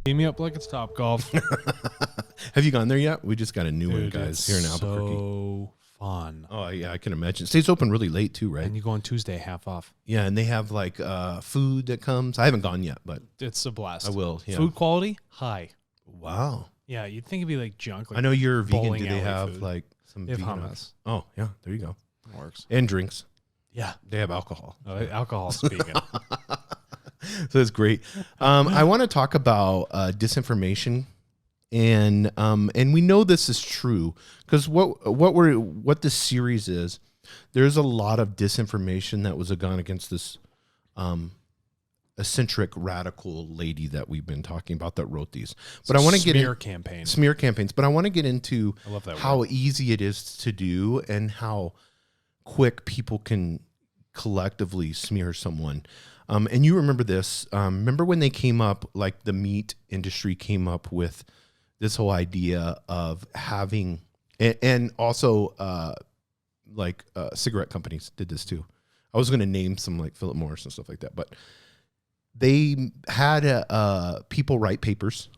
Beat me up like it's Top Golf. Have you gone there yet? We just got a new one, Dude, guys, here in Albuquerque. So fun. Oh, yeah, I can imagine. It stays open really late, too, right? And you go on Tuesday, half off. Yeah, and they have, like, food that comes. I haven't gone yet, but It's a blast. I will, yeah. Food quality, high. Wow. Yeah, you'd think it'd be like junk. Like I know you're vegan. bowling Do they alley have, food. like, some They have vegan hummus. options? Oh, yeah, there you go. Works. And drinks. Yeah. They have alcohol. Alcohol speaking. So it's great. I want to talk about disinformation, and we know this is true because what this series is. There's a lot of disinformation that was gone against this eccentric radical lady that we've been talking about that wrote these. But I want to get smear campaign. Smear campaigns. But I want to get into I love that how word. easy it is to do and how quick people can collectively smear someone. And you remember this. Remember when they came up, like the meat industry came up with this whole idea of having, and also cigarette companies did this too. I was going to name some like Philip Morris and stuff like that, but they had people write papers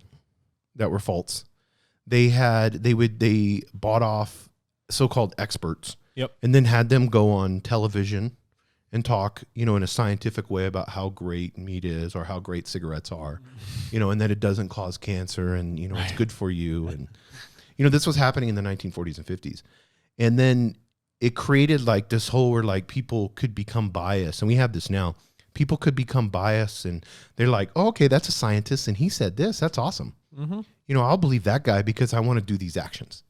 that were false. They bought off so-called experts. Yep. And then had them go on television and talk, in a scientific way about how great meat is or how great cigarettes are, and that it doesn't cause cancer and, it's good for you. And, this was happening in the 1940s and 50s. And then it created like this whole where like people could become biased. And we have this now. People could become biased and they're like, oh, okay, that's a scientist. And he said this. That's awesome. Mm-hmm. I'll believe that guy because I want to do these actions.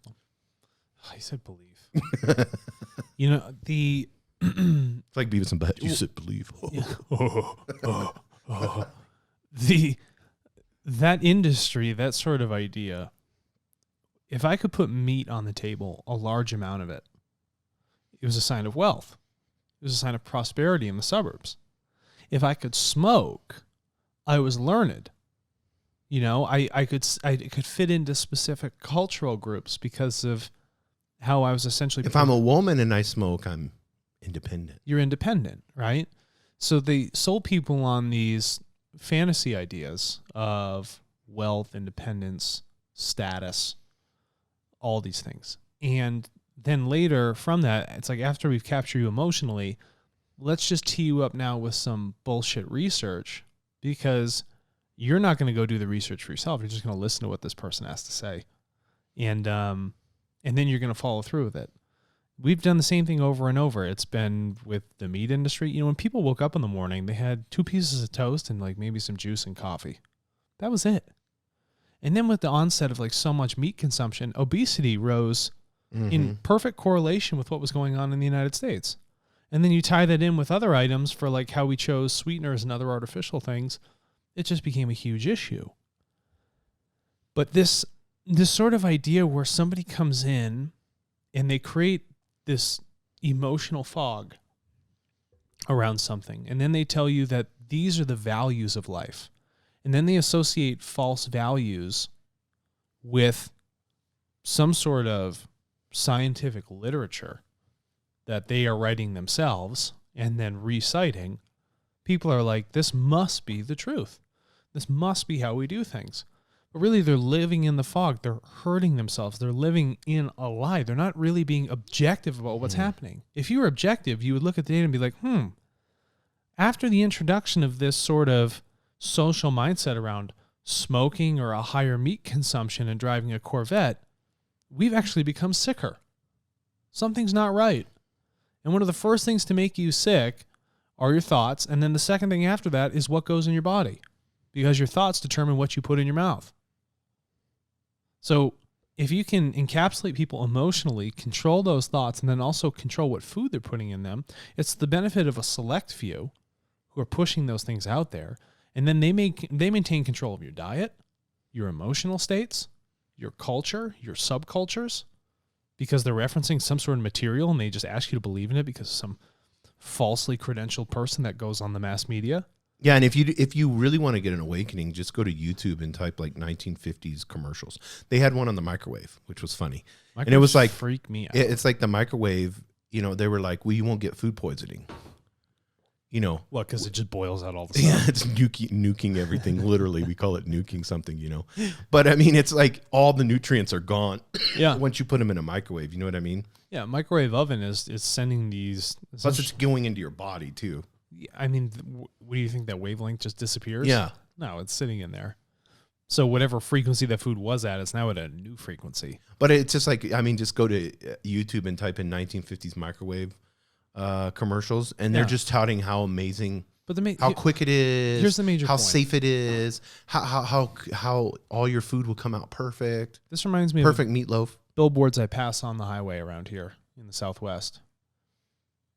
I said believe. It's like Beavis and Butt. You said believe. That industry, that sort of idea, if I could put meat on the table, a large amount of it, it was a sign of wealth. It was a sign of prosperity in the suburbs. If I could smoke, I was learned. I could fit into specific cultural groups because of how I was essentially. If I'm a woman and I smoke, I'm independent. You're independent, right? So they sold people on these fantasy ideas of wealth, independence, status, all these things. And then later from that, it's like after we've captured you emotionally, let's just tee you up now with some bullshit research because you're not going to go do the research for yourself. You're just going to listen to what this person has to say. And then you're going to follow through with it. We've done the same thing over and over. It's been with the meat industry. When people woke up in the morning, they had 2 pieces of toast and like maybe some juice and coffee. That was it. And then with the onset of like so much meat consumption, obesity rose in perfect correlation with what was going on in the United States. And then you tie that in with other items for like how we chose sweeteners and other artificial things. It just became a huge issue. But this sort of idea where somebody comes in and they create this emotional fog around something, and then they tell you that these are the values of life, and then they associate false values with some sort of scientific literature that they are writing themselves and then reciting. People are like, this must be the truth. This must be how we do things. But really, they're living in the fog. They're hurting themselves. They're living in a lie. They're not really being objective about what's happening. If you were objective, you would look at the data and be like, after the introduction of this sort of social mindset around smoking or a higher meat consumption and driving a Corvette, we've actually become sicker. Something's not right. And one of the first things to make you sick are your thoughts. And then the second thing after that is what goes in your body, because your thoughts determine what you put in your mouth. So if you can encapsulate people emotionally, control those thoughts, and then also control what food they're putting in them, it's the benefit of a select few who are pushing those things out there. And then they maintain control of your diet, your emotional states, your culture, your subcultures, because they're referencing some sort of material and they just ask you to believe in it because of some falsely credentialed person that goes on the mass media. Yeah, and if you really want to get an awakening, just go to YouTube and type like 1950s commercials. They had one on the microwave, which was funny. And it was like, freak me out. It's like the microwave, they were like, well, you won't get food poisoning. What? Because it just boils out all the Yeah, stuff. it's nuking everything. Literally, we call it nuking something, But I mean, it's like all the nutrients are gone. Yeah. Once you put them in a microwave, you know what I mean? Yeah, microwave oven is sending these. Plus, it's going into your body too. I mean, what do you think, that wavelength just disappears? Yeah. No, it's sitting in there. So whatever frequency that food was at, it's now at a new frequency. But it's just like, just go to YouTube and type in 1950s microwave commercials, and they're just touting how amazing, how quick it is. Here's the major how point. safe it is, how all your food will come out perfect. This reminds me perfect of meatloaf. billboards I pass on the highway around here in the Southwest.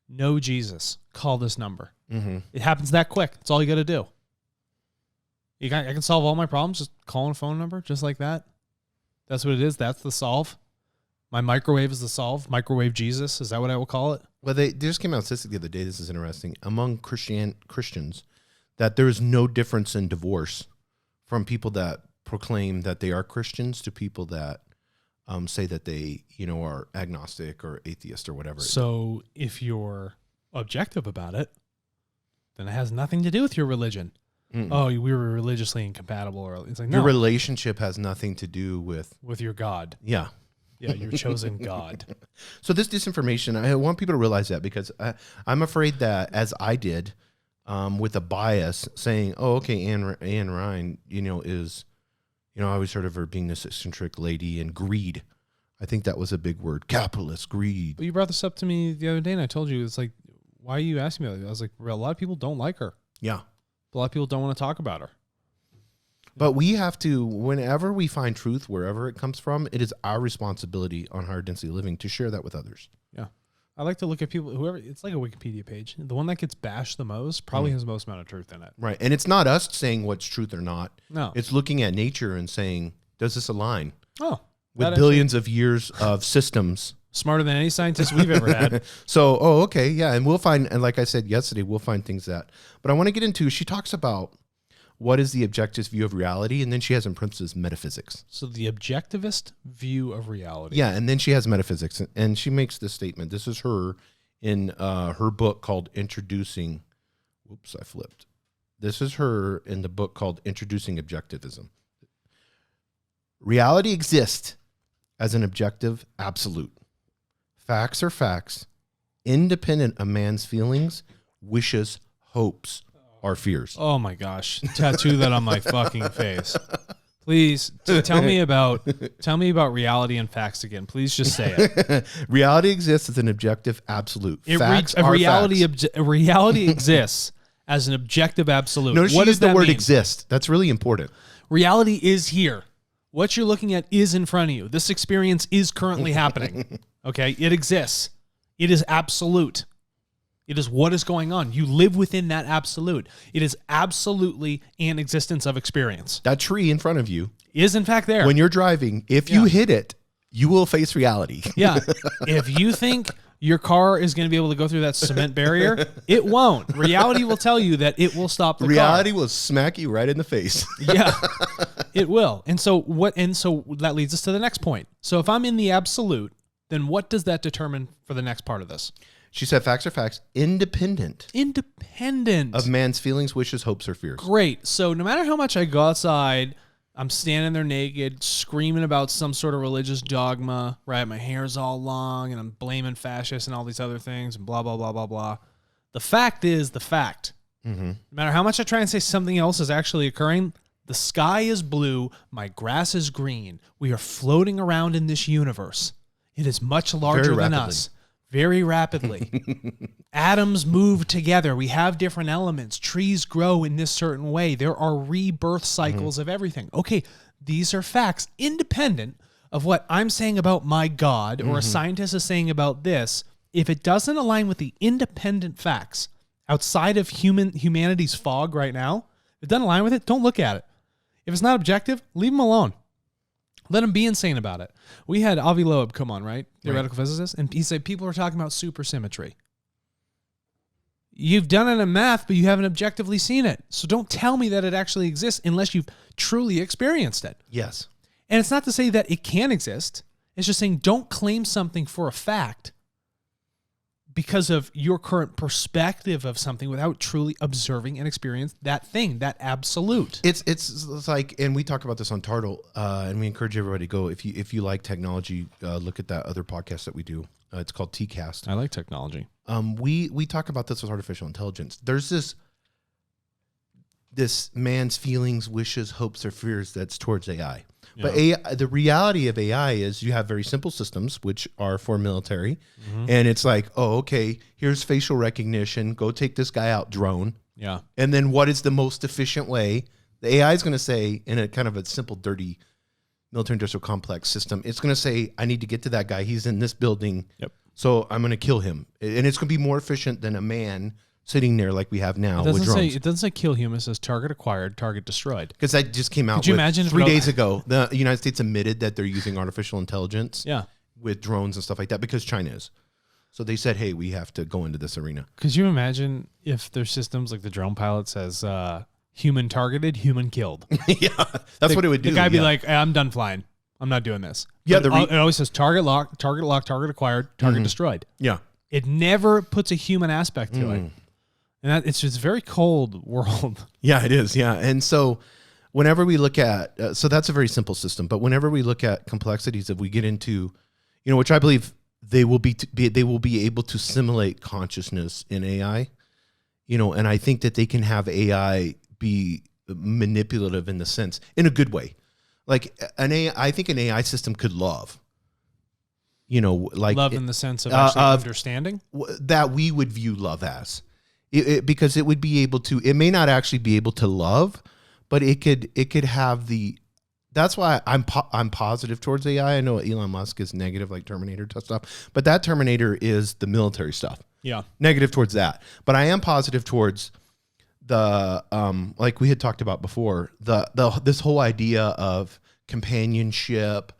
No Jesus, call this number. Mm-hmm. It happens that quick. That's all you got to do. I can solve all my problems just calling a phone number, just like that. That's what it is. That's the solve. My microwave is the solve. Microwave Jesus. Is that what I will call it? Well, they just came out with statistic the other day. This is interesting. Among Christians, that there is no difference in divorce from people that proclaim that they are Christians to people that say that they, are agnostic or atheist or whatever. So if you're objective about it, then it has nothing to do with your religion. Mm-mm. Oh, we were religiously incompatible, or it's like, no, your relationship has nothing to do with your God. Yeah. Yeah, your chosen God. So this disinformation, I want people to realize that, because I'm afraid that, as I did, with a bias, saying, "Oh, okay, Ayn Rand, is, I always heard of her being this eccentric lady, and greed. I think that was a big word, capitalist greed." But you brought this up to me the other day, and I told you, it's like, why are you asking me about it? I was like, a lot of people don't like her. Yeah. A lot of people don't want to talk about her. But we have to, whenever we find truth, wherever it comes from, it is our responsibility on higher density living to share that with others. Yeah. I like to look at people, whoever, it's like a Wikipedia page. The one that gets bashed the most probably has the most amount of truth in it. Right. And it's not us saying what's truth or not. No. It's looking at nature and saying, does this align with that billions of years of systems? Smarter than any scientist we've ever had. So, okay, yeah. And we'll find, and like I said yesterday, we'll find things that, but I want to get into, she talks about what is the objectivist view of reality, and then she has in parentheses metaphysics. So the objectivist view of reality. Yeah, and then she has metaphysics, and she makes this statement. This is her in her book called Introducing. Whoops, I flipped. This is her in the book called Introducing Objectivism. Reality exists as an objective absolute. Facts are facts, independent of man's feelings, wishes, hopes, or fears. Oh my gosh. Tattoo that on my fucking face. Please tell me about reality and facts again. Please just say it. Reality exists as an objective absolute. Reality exists as an objective absolute. Notice what she does used the that word mean? exist. That's really important. Reality is here. What you're looking at is in front of you. This experience is currently happening. Okay? It exists. It is absolute. It is what is going on. You live within that absolute. It is absolutely an existence of experience. That tree in front of you Is in fact there. when you're driving, if you hit it, you will face reality. Yeah. If you think your car is going to be able to go through that cement barrier, it won't. Reality will tell you that it will stop the Reality car. will smack you right in the face. Yeah. It will. And so that leads us to the next point. So if I'm in the absolute, then what does that determine for the next part of this? She said facts are facts, independent of man's feelings, wishes, hopes, or fears. Great. So no matter how much I go outside, I'm standing there naked, screaming about some sort of religious dogma, right? My hair's all long, and I'm blaming fascists and all these other things, and blah, blah, blah, blah, blah. The fact is the fact. Mm-hmm. No matter how much I try and say something else is actually occurring, the sky is blue, my grass is green. We are floating around in this universe. It is much larger than us. Very rapidly. Atoms move together. We have different elements. Trees grow in this certain way. There are rebirth cycles of everything. Okay, these are facts independent of what I'm saying about my God or a scientist is saying about this. If it doesn't align with the independent facts outside of humanity's fog right now, if it doesn't align with it, don't look at it. If it's not objective, leave them alone. Let him be insane about it. We had Avi Loeb come on, right? Theoretical physicist. And he said people are talking about supersymmetry. You've done it in math, but you haven't objectively seen it. So don't tell me that it actually exists unless you've truly experienced it. Yes. And it's not to say that it can exist. It's just saying don't claim something for a fact because of your current perspective of something without truly observing and experiencing that thing, that absolute. It's like, and we talk about this on Tartle, and we encourage everybody to go, if you like technology, look at that other podcast that we do. It's called TCast. I like technology. We talk about this with artificial intelligence. There's this man's feelings, wishes, hopes, or fears that's towards AI. Yeah. But AI, the reality of AI is you have very simple systems, which are for military. Mm-hmm. And it's like, oh, okay, here's facial recognition. Go take this guy out, drone. Yeah. And then what is the most efficient way? The AI is going to say, in a kind of a simple, dirty military industrial complex system, it's going to say, I need to get to that guy. He's in this building. Yep. So I'm going to kill him. And it's going to be more efficient than a man sitting there like we have now with drones. It doesn't say kill human. It says target acquired, target destroyed. Because that just came out. Could you imagine 3 days ago, the United States admitted that they're using artificial intelligence with drones and stuff like that because China is. So they said, hey, we have to go into this arena. Could you imagine if their systems, like the drone pilot says, human targeted, human killed? Yeah, that's what it would do. The guy be like, hey, I'm done flying. I'm not doing this. Yeah, it always says target locked, target acquired, target destroyed. Yeah. It never puts a human aspect to it. And it's just a very cold world. Yeah, it is. Yeah. And so whenever we look at, so that's a very simple system, but whenever we look at complexities, if we get into, which I believe they will be able to simulate consciousness in AI, and I think that they can have AI be manipulative in a good way. Like I think an AI system could love. Like love in the sense of actually understanding that we would view love as. Because it would be able to, it may not actually be able to love, but it could have that's why I'm positive towards AI. I know Elon Musk is negative, like Terminator stuff, but that Terminator is the military stuff. Yeah. Negative towards that. But I am positive towards the, like we had talked about before, this whole idea of companionship,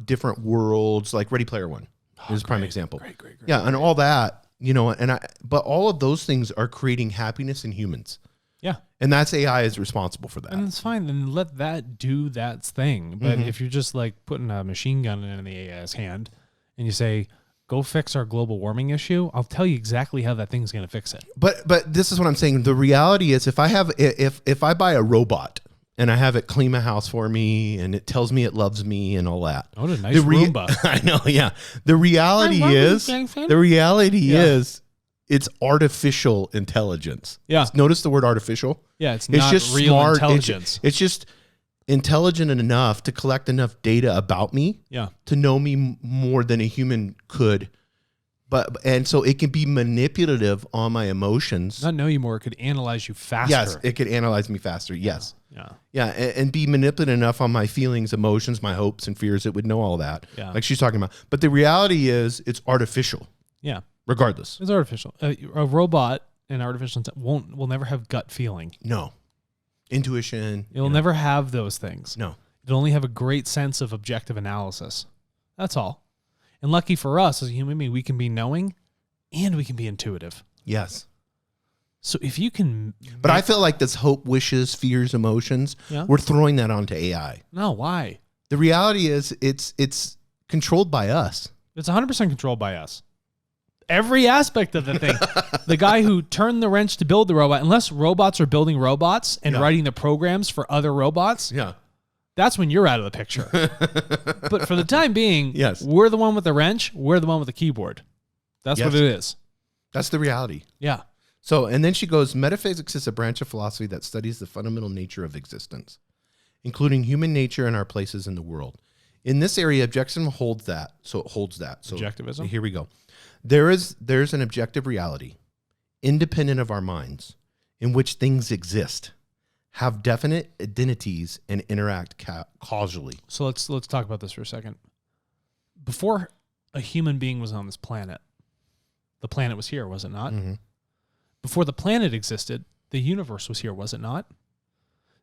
different worlds, like Ready Player One is a prime example. Great. Yeah. And all that. But all of those things are creating happiness in humans. Yeah. And that's AI is responsible for that. And it's fine. Then let that do that thing. But if you're just like putting a machine gun in the AI's hand and you say, go fix our global warming issue, I'll tell you exactly how that thing's going to fix it. But this is what I'm saying. The reality is if I buy a robot and I have it clean my house for me and it tells me it loves me and all that. Oh, what a nice Roomba. I know, yeah. The reality is it's artificial intelligence. Yeah. Notice the word artificial? Yeah, it's not just real smart intelligence. It's just intelligent enough to collect enough data about me to know me more than a human could. And so it can be manipulative on my emotions. Not know you more, it could analyze you faster. Yes, it could analyze me faster. Yes. Yeah. And be manipulative enough on my feelings, emotions, my hopes and fears. It would know all that. Yeah. Like she's talking about. But the reality is it's artificial. Yeah. Regardless. It's artificial. A robot and artificial will never have gut feeling. No. Intuition. It'll never have those things. No. It'll only have a great sense of objective analysis. That's all. And lucky for us as a human being, we can be knowing and we can be intuitive. Yes. So if you can... But I feel like this hope, wishes, fears, emotions, we're throwing that onto AI. No, why? The reality is it's controlled by us. It's 100% controlled by us. Every aspect of the thing. The guy who turned the wrench to build the robot, unless robots are building robots and writing the programs for other robots, that's when you're out of the picture. But for the time being, we're the one with the wrench, we're the one with the keyboard. That's what it is. That's the reality. Yeah. So, and then she goes, metaphysics is a branch of philosophy that studies the fundamental nature of existence, including human nature and our places in the world. In this area, objectivism holds that. So it holds that. So Objectivism? Here we go. There's an objective reality, independent of our minds, in which things exist, have definite identities, and interact causally. So let's talk about this for a second. Before a human being was on this planet, the planet was here, was it not? Mm-hmm. Before the planet existed, the universe was here, was it not?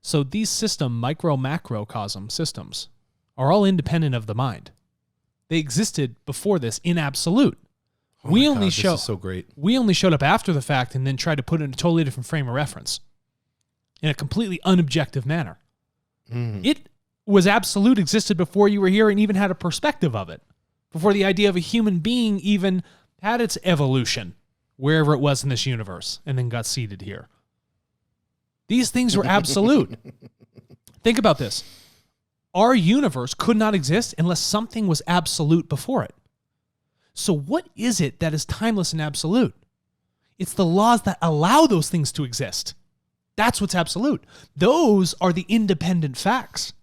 So these micro-macrocosm systems are all independent of the mind. They existed before this in absolute. Oh this is so great. We only showed up after the fact and then tried to put it in a totally different frame of reference in a completely unobjective manner. Mm. It was absolute, existed before you were here and even had a perspective of it, before the idea of a human being even had its evolution wherever it was in this universe, and then got seeded here. These things were absolute. Think about this. Our universe could not exist unless something was absolute before it. So what is it that is timeless and absolute? It's the laws that allow those things to exist. That's what's absolute. Those are the independent facts.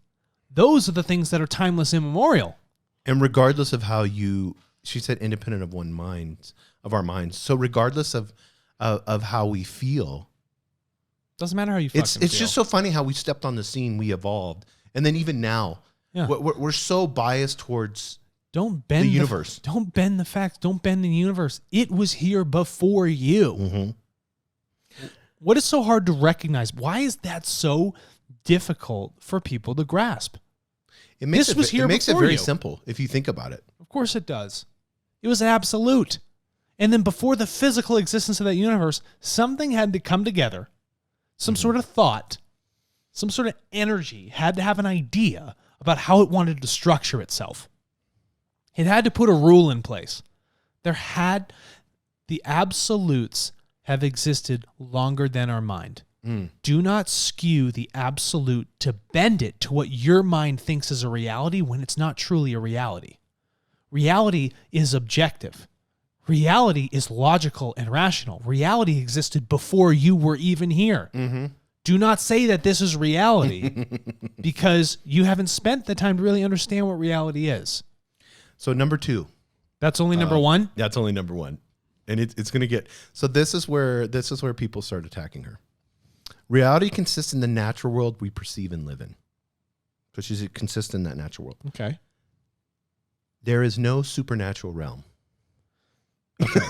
Those are the things that are timeless and immemorial. And regardless of how she said independent of our minds. So regardless of how we feel. Doesn't matter how you fucking feel. It's just so funny how we stepped on the scene, we evolved. And then even now, we're so biased towards don't bend the universe. Don't bend the facts. Don't bend the universe. It was here before you. Mm-hmm. What is so hard to recognize? Why is that so difficult for people to grasp? It makes it very you. simple if you think about it. Of course it does. It was absolute. And then before the physical existence of that universe, something had to come together. Some sort of thought, some sort of energy had to have an idea about how it wanted to structure itself. It had to put a rule in place. The absolutes have existed longer than our mind. Do not skew the absolute to bend it to what your mind thinks is a reality when it's not truly a reality. Reality is objective. Reality is logical and rational. Reality existed before you were even here. Mm-hmm. Do not say that this is reality because you haven't spent the time to really understand what reality is. So number 2. That's only number 1? That's only number 1. And it's going to get... So this is where people start attacking her. Reality consists in the natural world we perceive and live in. So she's consistent in that natural world. Okay. There is no supernatural realm. Okay.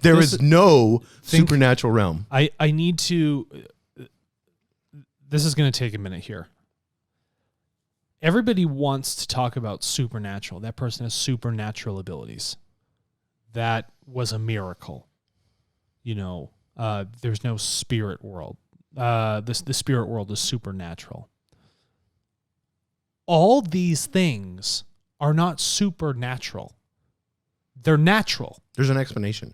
There is no supernatural realm. I need to... This is going to take a minute here. Everybody wants to talk about supernatural. That person has supernatural abilities. That was a miracle. There's no spirit world. The spirit world is supernatural. All these things are not supernatural. They're natural. There's an explanation.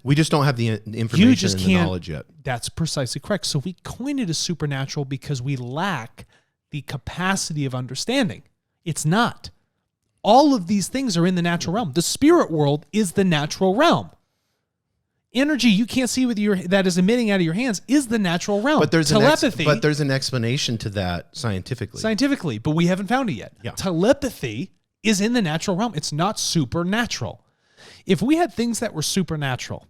We just don't have the information and the knowledge yet. That's precisely correct. So we coined it as supernatural because we lack the capacity of understanding. It's not. All of these things are in the natural realm. The spirit world is the natural realm. Energy you can't see that is emitting out of your hands is the natural realm. But there's telepathy. But there's an explanation to that scientifically. But we haven't found it yet. Yeah. Telepathy is in the natural realm. It's not supernatural. If we had things that were supernatural,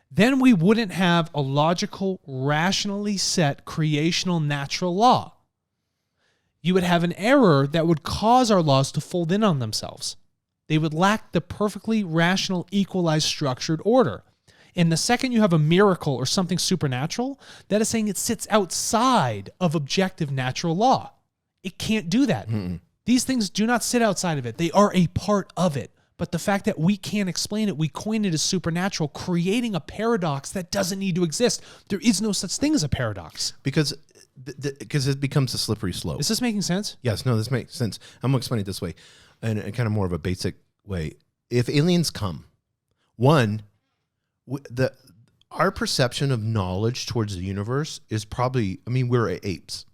then we wouldn't have a logical, rationally set creational natural law. You would have an error that would cause our laws to fold in on themselves. They would lack the perfectly rational, equalized, structured order. And the second you have a miracle or something supernatural, that is saying it sits outside of objective natural law. It can't do that. Mm-mm. These things do not sit outside of it. They are a part of it. But the fact that we can't explain it, we coin it as supernatural, creating a paradox that doesn't need to exist. There is no such thing as a paradox. Because it becomes a slippery slope. Is this making sense? Yes, no, this makes sense. I'm going to explain it this way, in kind of more of a basic way. If aliens come, our perception of knowledge towards the universe is probably, we're apes.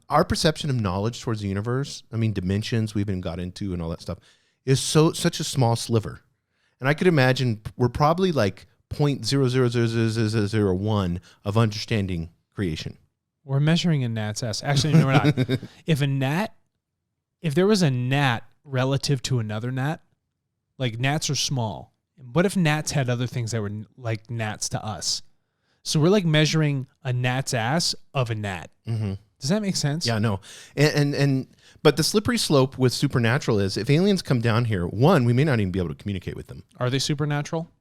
Our perception of knowledge towards the universe, dimensions we've been got into and all that stuff, is such a small sliver. And I could imagine we're probably like 0.000001 of understanding creation. We're measuring a gnat's ass. Actually, no, we're not. If there was a gnat relative to another gnat, like gnats are small. What if gnats had other things that were like gnats to us? So we're like measuring a gnat's ass of a gnat. Mm-hmm. Does that make sense? Yeah, no. But the slippery slope with supernatural is if aliens come down here, we may not even be able to communicate with them. Are they supernatural?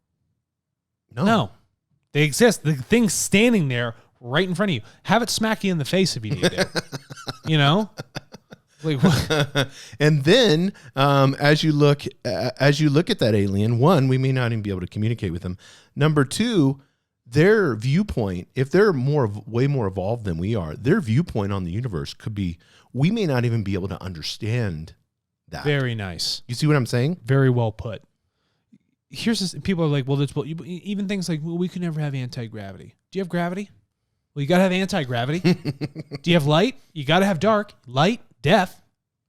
No. They exist. The thing's standing there right in front of you. Have it smack you in the face if you need to. Like what? And then as you look at that alien, we may not even be able to communicate with them. Number 2, their viewpoint, if they're way more evolved than we are, their viewpoint on the universe could be, we may not even be able to understand that. Very nice. You see what I'm saying? Very well put. Here's this, people are like, well, even things like, well, we could never have anti-gravity. Do you have gravity? Well, you got to have anti-gravity. Do you have light? You got to have dark. Light, death,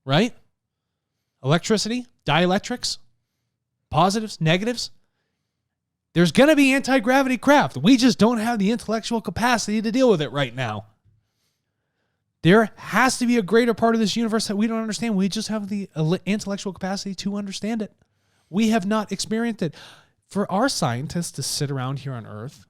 right? Electricity, dielectrics, positives, negatives. There's going to be anti-gravity craft. We just don't have the intellectual capacity to deal with it right now. There has to be a greater part of this universe that we don't understand. We just have the intellectual capacity to understand it. We have not experienced it. For our scientists to sit around here on Earth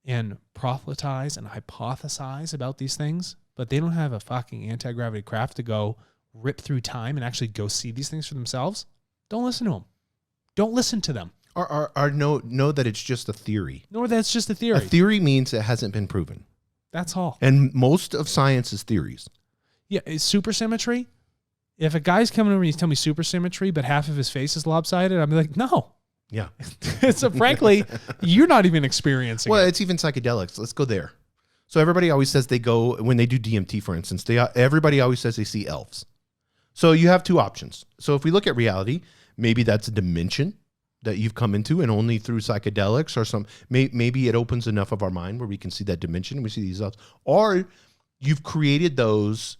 and proselytize and hypothesize about these things, but they don't have a fucking anti-gravity craft to go rip through time and actually go see these things for themselves, don't listen to them. Don't listen to them. Or know that it's just a theory. Nor that it's just a theory. A theory means it hasn't been proven. That's all. And most of science is theories. Yeah, it's supersymmetry. If a guy's coming over and he's telling me supersymmetry, but half of his face is lopsided, I'd be like, no. Yeah. So frankly, you're not even experiencing it. Well, it's even psychedelics. Let's go there. So everybody always says they go, when they do DMT, for instance, everybody always says they see elves. So you have two options. So if we look at reality, maybe that's a dimension that you've come into, and only through psychedelics or maybe it opens enough of our mind where we can see that dimension and we see these elves. Or you've created those,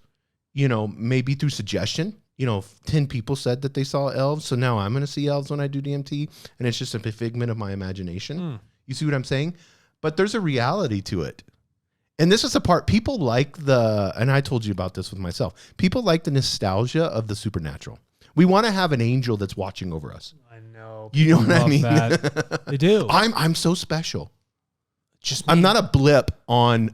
maybe through suggestion. 10 people said that they saw elves, so now I'm going to see elves when I do DMT, and it's just a figment of my imagination. You see what I'm saying? But there's a reality to it. And this is the part, people like and I told you about this with myself, people like the nostalgia of the supernatural. We want to have an angel that's watching over us. I know. You know what I mean? They do. I'm so special. Just I'm not a blip on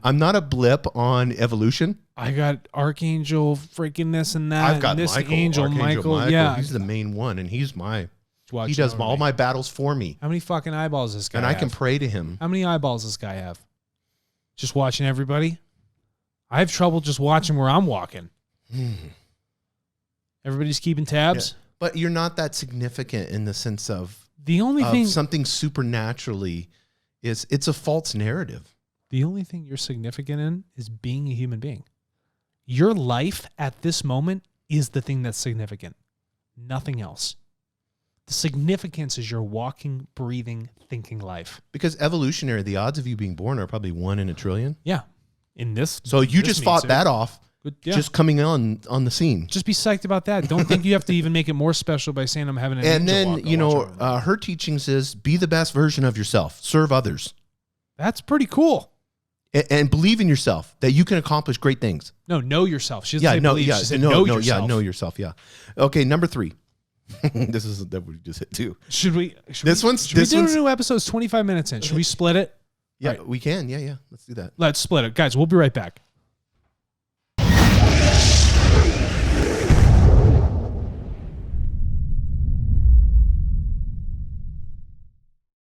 evolution. I got Archangel freaking this and that. I've got this Michael, Angel, Michael. Yeah. He the main one, and he Watching does over all me. my battles for me. How many fucking eyeballs does this guy And have? I can pray to him. How many eyeballs does this guy have? Just watching everybody? I have trouble just watching where I'm walking. Everybody's keeping tabs? Yeah. But you're not that significant in the sense of The only thing something supernaturally it's a false narrative. The only thing you're significant in is being a human being. Your life at this moment is the thing that's significant. Nothing else. The significance is your walking, breathing, thinking life. Because evolutionary, the odds of you being born are probably 1 in a trillion. Yeah. In this. So you just fought that off. Good, yeah. Just coming on the scene. Just be psyched about that. Don't think you have to even make it more special by saying I'm having an and angel then, walk her teachings is be the best version of yourself. Serve others. That's pretty cool. And believe in yourself that you can accomplish great things. No, know yourself. She doesn't say believe. She said know yourself. Yeah, know yourself. Yeah. Okay, number 3. This is that we just hit 2. Should we do a new episode? 25 minutes in. Should we split it? Yeah, right. We can. Yeah. Let's do that. Let's split it. Guys, we'll be right back.